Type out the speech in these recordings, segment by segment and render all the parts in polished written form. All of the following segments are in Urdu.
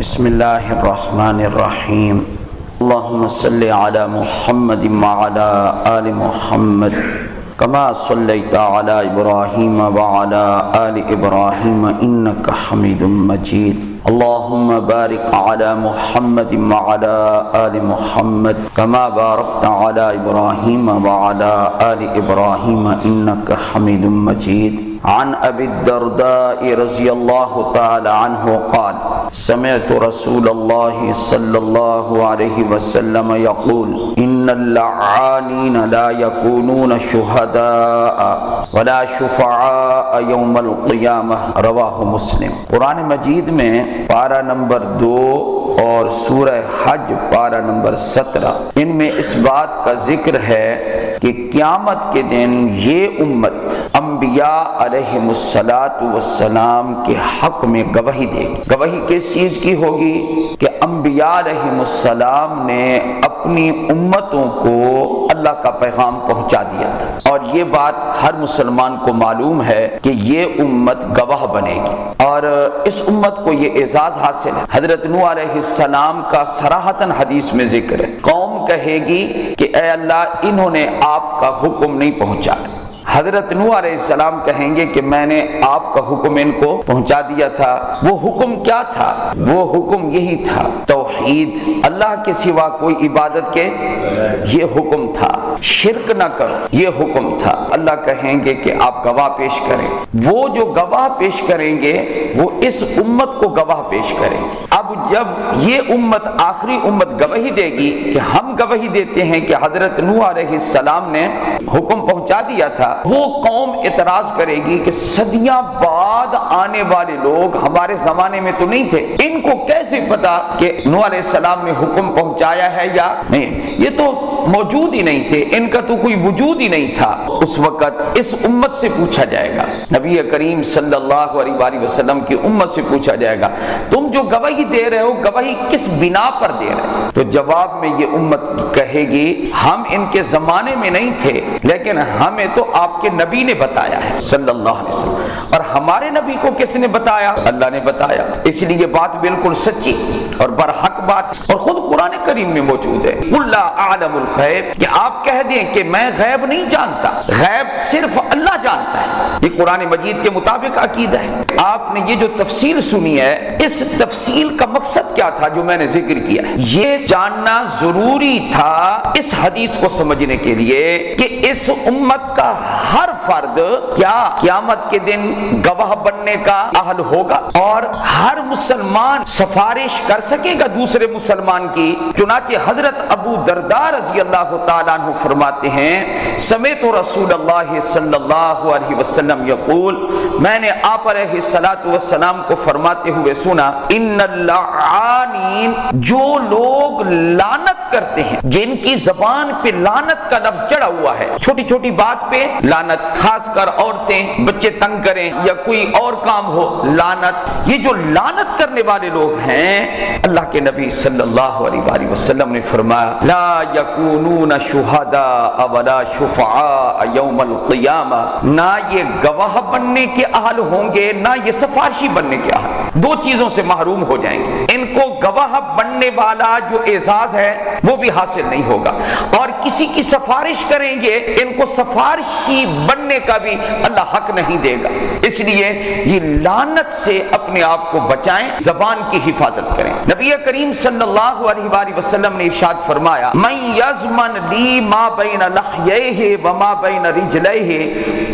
بسم اللہ الرحمن الرحیم اللہم صلی علی محمد وعلی آل محمد کما صلیت علی ابراہیم وعلی آل ابراہیم انک حمید مجید اللہم بارک علی محمد وعلی آل محمد کما بارکت علی ابراہیم وعلی آل ابراہیم انک حمید مجید عن ابی الدرداء رضی اللہ تعالی عنہ قال سمعت رسول اللہ صلی اللہ علیہ وسلم یقول ان اللعانین لا یکونون شہداء ولا شفعاء یوم القیامہ رواہ مسلم۔ قرآن مجید میں پارہ نمبر 2 اور سورہ حج پارہ نمبر 17 ان میں اس بات کا ذکر ہے کہ قیامت کے دن یہ امت انبیاء علیہم السلام کے حق میں گواہی دے گی۔ گواہی کس چیز کی ہوگی؟ کہ انبیاء علیہم السلام نے اپنی امتوں کو اللہ کا پیغام پہنچا دیا تھا، اور یہ بات ہر مسلمان کو معلوم ہے کہ یہ امت گواہ بنے گی، اور اس امت کو یہ اعزاز حاصل ہے۔ حضرت نوح علیہ السلام کا صراحتاً حدیث میں ذکر ہے، قوم کہے گی کہ اے اللہ انہوں نے آپ کا حکم نہیں پہنچایا۔ حضرت نوح علیہ السلام کہیں گے کہ میں نے آپ کا حکم ان کو پہنچا دیا تھا۔ وہ حکم کیا تھا؟ وہ حکم یہی تھا، توحید، اللہ کے سوا کوئی عبادت کے یہ حکم تھا، شرک نہ کرو یہ حکم تھا۔ اللہ کہیں گے کہ آپ گواہ پیش کریں۔ وہ جو گواہ پیش کریں گے وہ اس امت کو گواہ پیش کریں گے۔ اب جب یہ امت آخری امت گواہی دے گی کہ ہم گواہی دیتے ہیں کہ حضرت نوح علیہ السلام نے حکم پہنچا دیا تھا، وہ قوم اعتراض کرے گی کہ صدیاں بعد آنے والے لوگ ہمارے زمانے میں تو نہیں تھے، ان کو کیسے پتا کہ نوح علیہ السلام نے حکم پہنچایا ہے یا نہیں؟ یہ تو موجود ہی نہیں تھے، ان کا تو کوئی وجود ہی نہیں تھا۔ اس وقت اس امت سے پوچھا جائے گا، نبی کریم صلی اللہ علیہ وآلہ وسلم کی امت سے پوچھا جائے گا تم جو گواہی دے رہے ہو گواہی کس بنا پر دے رہے ہو؟ تو جواب میں یہ امت کہے گی ہم ان کے زمانے میں نہیں تھے، لیکن ہمیں تو آپ کے نبی نے بتایا ہے صلی اللہ علیہ وسلم، اور ہمارے نبی کو کس نے بتایا؟ اللہ نے بتایا۔ اس لیے یہ بات بالکل سچی اور برحق بات، اور خود قرآن کریم میں موجود ہے، قُلْ لَا أَعْلَمُ الْغَيْبَ، کہ آپ کہہ دیں کہ میں غیب نہیں جانتا، غیب صرف اللہ جانتا ہے۔ یہ قرآن مجید کے مطابق عقیدہ ہے۔ آپ نے یہ جو تفصیل سنی ہے، اس تفصیل کا مقصد کیا تھا جو میں نے ذکر کیا ہے؟ یہ جاننا ضروری تھا اس حدیث کو سمجھنے کے لیے کہ اس امت کا ہر فرد کیا قیامت کے دن گواہ بننے کا اہل ہوگا، اور ہر مسلمان سفارش کر سکے گا دوسرے مسلمان کی۔ چنانچہ حضرت ابو درداء رضی اللہ تعالیٰ عنہ فرماتے ہیں سمعت رسول اللہ صلی اللہ علیہ وسلم یقول، میں نے آپ علیہ السلام کو فرماتے ہوئے سنا، ان اللعانین، جو لوگ لعنت کرتے ہیں، جن کی زبان پہ لعنت کا لفظ چڑھا ہوا ہے، چھوٹی چھوٹی بات پہ لعنت، خاص کر عورتیں بچے تنگ کریں یا کوئی اور کام ہو لعنت، یہ جو لعنت کرنے والے لوگ ہیں، اللہ کے نبی صلی اللہ علیہ وآلہ وسلم نے فرمایا لا یکونون شہداء ولا شفعاء یوم القیامہ، نہ یہ گواہ بننے کے اہل ہوں گے نہ یہ سفارشی بننے کے اہل، دو چیزوں سے محروم ہو جائیں گے۔ ان کو گواہ بننے والا جو اعزاز ہے وہ بھی حاصل نہیں ہوگا، اور کسی کی سفارش کریں گے ان کو سفارشی بننے کا بھی اللہ حق نہیں دے گا۔ اس لیے یہ لعنت سے اپنے آپ کو بچائیں، زبان کی حفاظت کریں۔ نبی کریم صلی اللہ علیہ وآلہ وسلم نے ارشاد فرمایا من یضمن لی ما بین لحییہ وما بین رجلیہ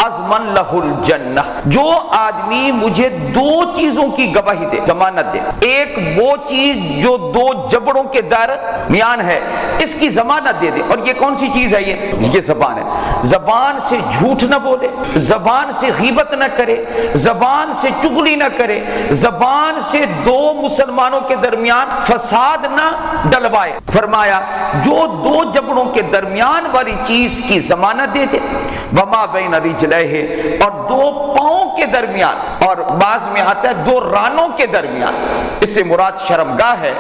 اضمن لہ الجنہ، جو آدمی مجھے دو چیزوں کی گواہی دے، ضمانت دے، ایک وہ چیز جو دو جبڑوں کے درمیان ہے اس کی ضمانت دے دے، اور یہ کون سی چیز ہے؟ یہ زبان ہے۔ زبان سے جھوٹ نہ بولے، زبان سے غیبت نہ کرے، زبان سے چغلی نہ کرے، زبان سے دو مسلمانوں کے درمیان فساد نہ ڈلوائے۔ فرمایا جو دو جبڑوں کے درمیان والی چیز کی ضمانت دے دے، وما بین رجلیہ، اور دو پاؤں کے درمیان، اور بعض میں آتا ہے دو رانوں کے درمیان، اس سے مراد شرمگاہ ہے،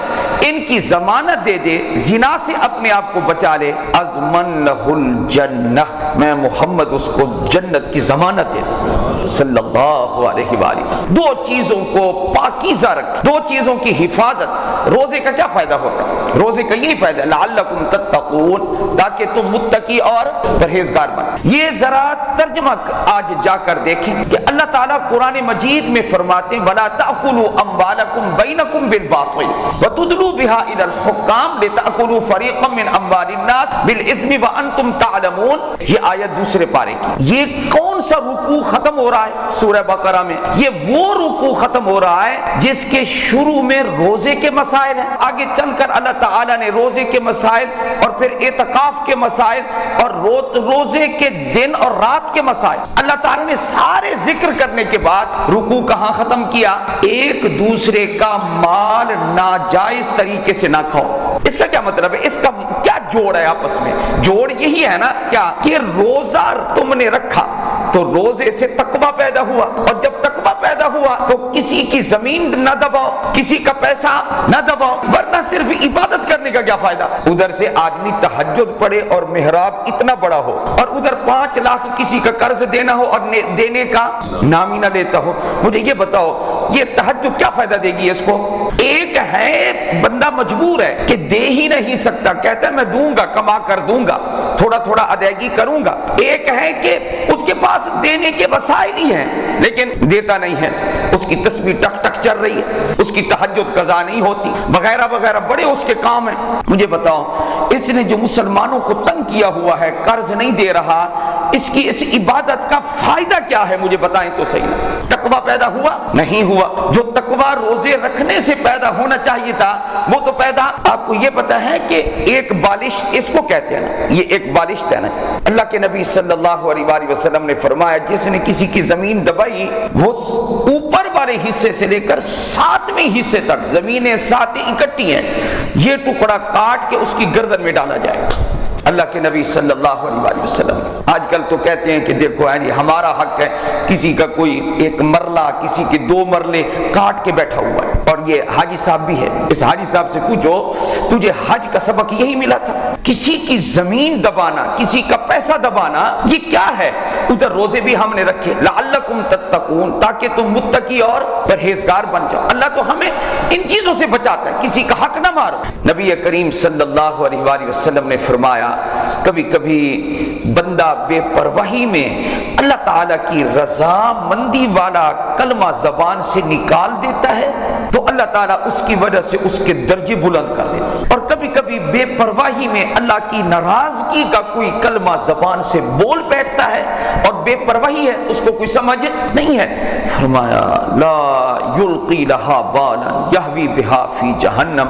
ان کی ضمانت دے دے، زنا سے اپنے آپ کو بچا لے، اضمن لہ الجنہ، میں محمد اس کو جنت کی ضمانت دے دوں صلی اللہ علیہ وآلہ وسلم۔ دو چیزوں کو پاکیزہ رکھ، دو چیزوں کی حفاظت۔ روزے کا کیا فائدہ ہوتا ہے؟ روزے کا یہی فائدہ، لعلکم تتقون، تاکہ تم متقی اور پرہیزگار بن۔ یہ ذرا ترجمہ آج جا کر دیکھیں کہ اللہ تعالیٰ قرآن مجید میں فرماتے ہیں وَلَا تَأْكُلُوا أَمْوَالَكُمْ بَيْنَكُمْ بِالْبَاطِلِ وَتُدْلُوا بِهَا إِلَى الْحُكَّامِ لِتَأْكُلُوا فَرِيقًا مِّنْ أَمْوَالِ النَّاسِ بِالْإِثْمِ وَأَنْتُمْ تَعْلَمُونَ۔ یہ آیت دوسرے پارے کی۔ یہ کون سا رکوع ختم ہو رہا ہے سورہ بقرہ میں؟ یہ وہ رکوع ختم ہو رہا ہے جس کے شروع میں روزے کے مسائل ہیں، آگے چل کر اللہ تعالیٰ نے روزے کے مسائل اور پھر اعتکاف کے مسائل اور روزے کے دن اور رات کے مسائل، اللہ تعالیٰ نے سارے ذکر کرنے کے بعد رکوع کہاں ختم کیا؟ ایک دوسرے کا مال ناجائز طریقے سے نہ کھاؤ۔ اس کا کیا مطلب ہے؟ اس کا کیا جوڑ ہے آپس میں؟ جوڑ یہی ہے نا کیا کہ روزہ تم نے رکھا تو روزے سے تقویٰ پیدا ہوا، اور جب تقویٰ پیدا ہوا تو کسی کی زمین نہ دباؤ، کسی کا پیسہ نہ دباؤ، ورنہ صرف عبادت کرنے کا کیا فائدہ؟ ادھر سے آدمی تہجد پڑھے اور محراب اتنا بڑا ہو، اور ادھر 5 لاکھ کسی کا قرض دینا ہو اور دینے کا نام ہی نہ لیتا ہو۔ مجھے یہ بتاؤ یہ تہجد کیا فائدہ دے گی اس کو؟ ایک ہے بندہ مجبور ہے کہ دے ہی نہیں سکتا، کہتا ہے میں دوں گا، کما کر دوں گا، تھوڑا تھوڑا ادائیگی کروں گا۔ ایک ہے کہ اس کے پاس دینے کے وسائل ہی ہیں لیکن دیتا نہیں ہے، اس کی تسبیح ٹک ٹک چل رہی ہے، اس کی تہجد قضا نہیں ہوتی، وغیرہ وغیرہ بڑے اس کے کام ہیں۔ مجھے بتاؤ اس نے جو مسلمانوں کو تنگ کیا ہوا ہے، قرض نہیں دے رہا، اس کی اس عبادت کا فائدہ کیا ہے؟ مجھے بتائیں تو صحیح۔ تقویٰ پیدا ہوا؟ نہیں ہوا۔ جو تقویٰ روزے رکھنے سے پیدا ہونا چاہیے تھا وہ تو پیدا۔ آپ کو یہ پتا ہے کہ ایک بالشت، اس کو کہتے ہیں نا، یہ ایک بالشت ہے نا، اللہ کے نبی صلی اللہ علیہ وآلہ وسلم نے فرمایا جس نے کسی کی زمین دبائی وہ اوپر والے حصے سے لے کر 7ویں حصے تک، زمینیں 7 اکٹھی ہیں، یہ ٹکڑا کاٹ کے اس کی گردن میں ڈالا جائے گا۔ اللہ کے نبی صلی اللہ علیہ وآلہ وسلم۔ آج کل تو کہتے ہیں کہ دیکھو ہمارا حق ہے، کسی کا کوئی ایک مرلہ، کسی کے 2 مرلے کاٹ کے بیٹھا ہوا ہے۔ اور یہ حاجی صاحب بھی ہے، اس حاجی صاحب سے پوچھو تجھے حج کا سبق یہی ملا تھا؟ کسی کی زمین دبانا، کسی کا پیسہ دبانا، یہ کیا ہے؟ ادھر روزے بھی ہم نے رکھے لعلکم تتقون، تاکہ تم متقی اور پرہیزگار بن جاؤ۔ اللہ تو ہمیں ان چیزوں سے بچاتا ہے، کسی کا حق نہ مارو۔ نبی کریم صلی اللہ علیہ وآلہ وسلم نے فرمایا کبھی کبھی بندہ بے پرواہی میں اللہ تعالیٰ کی رضا مندی والا کلمہ زبان سے نکال دیتا ہے تو اللہ تعالیٰ اس کی وجہ سے اس کے درجے بلند کر دیتا ہے، اور کبھی کبھی بے پرواہی میں اللہ کی ناراضگی کا کوئی کلمہ زبان سے بول بیٹھتا ہے اور بے پرواہی ہے، اس کو کوئی سمجھ نہیں ہے۔ فرمایا لا یلقی لہا بالا یہوی بہا فی جہنم،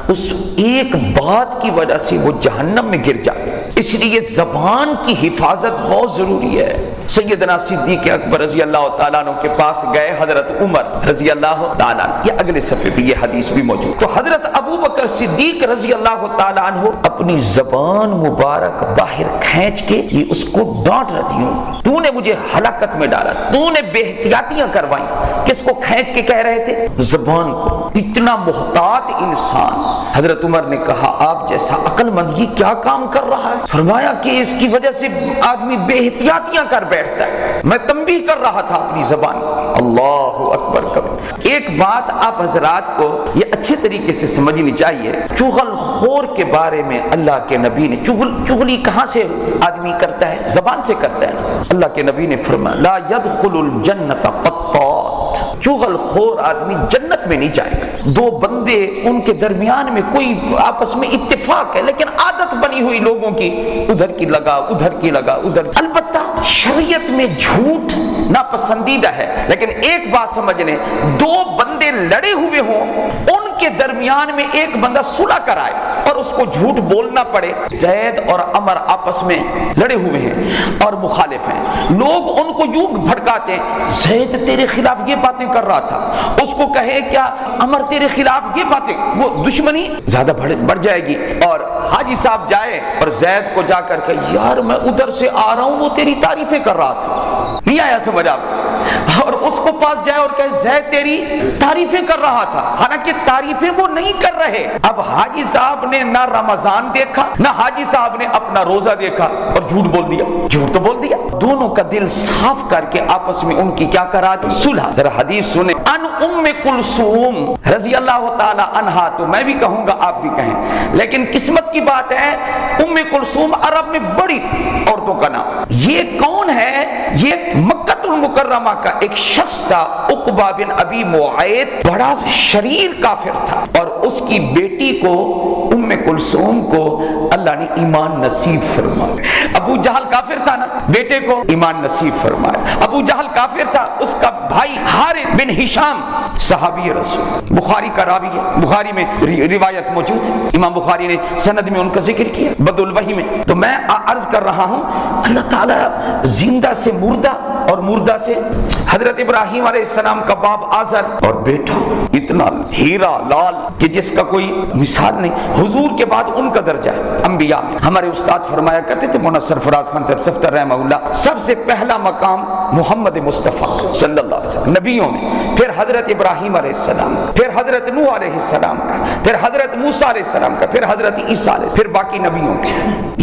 اس ایک بات کی وجہ سے وہ جہنم میں گر جاتا ہے۔ اس لیے زبان کی حفاظت بہت ضروری ہے۔ سیدنا صدیق اکبر رضی اللہ تعالیٰ عنہ کے پاس گئے حضرت عمر رضی اللہ تعالیٰ عنہ، یہ اگلے صفحے پہ یہ حدیث بھی موجود۔ تو حضرت ابو بکر صدیق رضی اللہ تعالیٰ عنہ اپنی زبان مبارک باہر کھینچ کے یہ اس کو ڈانٹ رہی ہوں، تو نے مجھے ہلاکت میں ڈالا، تو نے بے احتیاطیاں کروائیں۔ کس کو کھینچ کے کہہ رہے تھے؟ زبان کو۔ اتنا محتاط انسان۔ حضرت عمر نے کہا آپ جیسا عقل مند یہ کیا کام کر رہا ہے؟ فرمایا کہ اس کی وجہ سے آدمی بے احتیاطیاں کر بیٹھتا ہے، میں تنبیہ کر رہا تھا اپنی زبان۔ اللہ اکبر کبیر۔ ایک بات آپ حضرات کو یہ اچھے طریقے سے سمجھنی چاہیے، چغل خور کے بارے میں اللہ کے نبی نے، چغلی کہاں سے آدمی کرتا ہے؟ زبان سے کرتا ہے۔ اللہ کے نبی نے فرمایا لا يدخل الجنت قطات، چغل خور آدمی جنت میں نہیں جائے گا۔ 2 بندے ان کے درمیان میں کوئی آپس میں اتفاق ہے لیکن عادت بنی ہوئی لوگوں کی، ادھر کی لگا ادھر کی لگا ادھر۔ البتہ شریعت میں جھوٹ ناپسندیدہ ہے، لیکن ایک بات سمجھ لیں، 2 بندے لڑے ہوئے ہوں، ان کے درمیان میں ایک بندہ صلح کرائے اور اس کو جھوٹ بولنا پڑے۔ زید اور عمر آپس میں لڑے ہوئے ہیں اور مخالف ہیں، لوگ ان کو یوں بھڑکاتے ہیں زید تیرے خلاف یہ باتیں کر رہا تھا، اس کو کہے کیا عمر تیرے خلاف یہ باتیں، وہ دشمنی زیادہ بڑھ جائے گی۔ اور حاجی صاحب جائے اور زید کو جا کر کہ یار میں ادھر سے آ رہا ہوں وہ تیری تعریفیں کر رہا تھا، نہیں آیا سمجھ آپ؟ اور اس کو پاس جائے اور کہے زید تیری تعریفیں کر رہا تھا، حالانکہ تعریفیں وہ نہیں کر رہے۔ اب حاجی صاحب نے نہ رمضان دیکھا، نہ حاجی صاحب نے اپنا روزہ دیکھا اور جھوٹ بول دیا، جھوٹ تو بول دیا۔ دونوں کا دل صاف کر کے آپس میں ان کی کیا کرا دی؟ صلح۔ ذرا حدیث سنیں، ان ام کلثوم رضی اللہ تعالی عنہا، تو میں بھی کہوں گا آپ بھی کہیں، لیکن قسمت کی بات ہے ام کلثوم عرب میں بڑی عورتوں کا نام۔ یہ کون ہے؟ یہ مکہ المکرمہ کا ایک شخص تھا، عقبہ بن ابی معیط، بڑا شریر کافر تھا، اور اس کی بیٹی کو ام کلثوم کو اللہ نے ایمان نصیب فرمایا۔ ابو جہل کافر تھا نا، بیٹے کو ایمان نصیب فرمایا۔ ابو جہل کافر تھا، اس کا بھائی حارث بن ہشام صحابی رسول، بخاری کا راوی ہے، بخاری میں روایت موجود ہے، امام بخاری نے سند میں ان کا ذکر کیا بدء الوحی میں۔ تو میں عرض کر رہا ہوں، اللہ تعالیٰ زندہ سے مردہ اور مردہ سے حضرت ابراہیم علیہ السلام کا باپ آزر اور بیٹا اتنا ہیرا لال کہ جس کا کوئی مثال نہیں، حضور کے بعد ان کا درجہ ہے انبیاء میں۔ ہمارے استاد فرمایا کرتے تھے مولانا سرفراز خان صاحب صفتر رحمہ اللہ، سب سے پہلا مقام محمد مصطفیٰ صلی اللہ علیہ وسلم نبیوں میں، پھر حضرت ابراہیم علیہ السلام، پھر حضرت نوح علیہ السلام کا، پھر حضرت موسیٰ علیہ السلام کا، پھر حضرت عیسیٰ علیہ السلام، پھر باقی نبیوں کے۔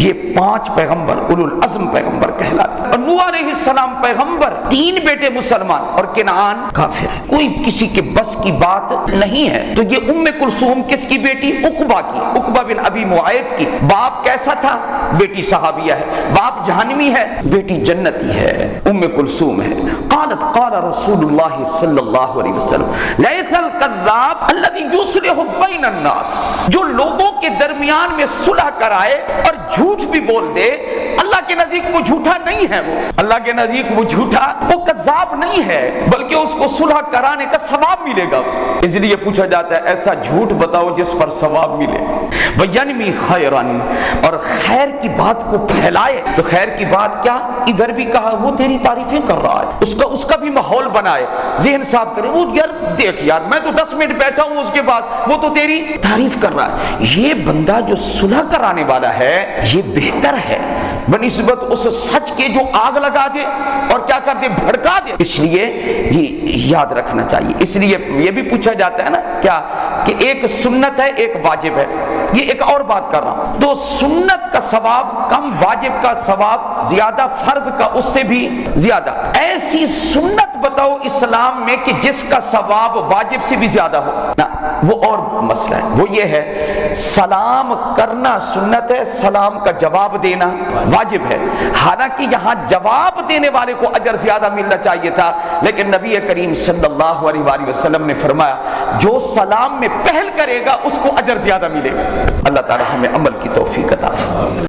یہ 5 پیغمبر اولو العزم پیغمبر کہلاتے ہیں۔ اور نوح علیہ السلام پیغمبر، 3 بیٹے مسلمان اور کنعان کافر ہے، کوئی کسی کے بس کی بات نہیں ہے۔ تو یہ ام کلثوم کس کی بیٹی؟ عقبہ کی، عقبہ بن ابی معیط کی۔ باپ کیسا تھا؟ بیٹی صحابیہ ہے۔ باپ جہنمی ہے، بیٹی جنتی ہے، ام کلثوم ہے۔ قالت قال رسول اللہ صلی اللہ علیہ وسلم لیس الکذاب الذی یصلح بین الناس، جو لوگوں کے درمیان میں صلح کرائے اور جھوٹ بھی بول دے، اللہ کے نزدیک وہ جھوٹا نہیں ہے، وہ اللہ کے نزدیک وہ جھوٹا، وہ کذاب نہیں ہے، بلکہ اس کو صلح کرانے کا ثواب ملے گا۔ اس لیے پوچھا جاتا ہے ایسا جھوٹ بتاؤ جس پر ثواب ملے۔ وَيَنْمِي خَيْرًا، اور خیر کی بات کو پھیلائے۔ تو خیر کی بات کیا؟ ادھر بھی کہا وہ تیری تعریفیں کر رہا ہے، اس کا بھی ماحول بنائے، ذہن صاف کرے، وہ یار دیکھ یار میں تو 10 منٹ بیٹھا ہوں اس کے بعد وہ تو تیری تعریف کر رہا ہے۔ یہ بندہ جو صلح کرانے والا ہے یہ بہتر ہے بنسبت اس سچ کے جو آگ لگا دے اور کیا کر دے، بھڑکا دے۔ اس لیے یہ یاد رکھنا چاہیے۔ اس لیے یہ بھی پوچھا جاتا ہے نا کیا کہ ایک سنت ہے ایک واجب ہے، یہ ایک اور بات کر رہا ہوں، تو سنت کا ثواب کم، واجب کا ثواب زیادہ، فرض کا اس سے بھی زیادہ۔ ایسی سنت بتاؤ اسلام میں کہ جس کا ثواب واجب سے بھی زیادہ ہو نا، وہ اور مسئلہ ہے۔ وہ یہ ہے سلام کرنا سنت ہے، سلام کا جواب دینا واجب ہے۔ حالانکہ یہاں جواب دینے والے کو اجر زیادہ ملنا چاہیے تھا، لیکن نبی کریم صلی اللہ علیہ وآلہ وسلم نے فرمایا جو سلام میں پہل کرے گا اس کو اجر زیادہ ملے گا۔ اللہ تعالی ہمیں عمل کی توفیق عطا فرمائے۔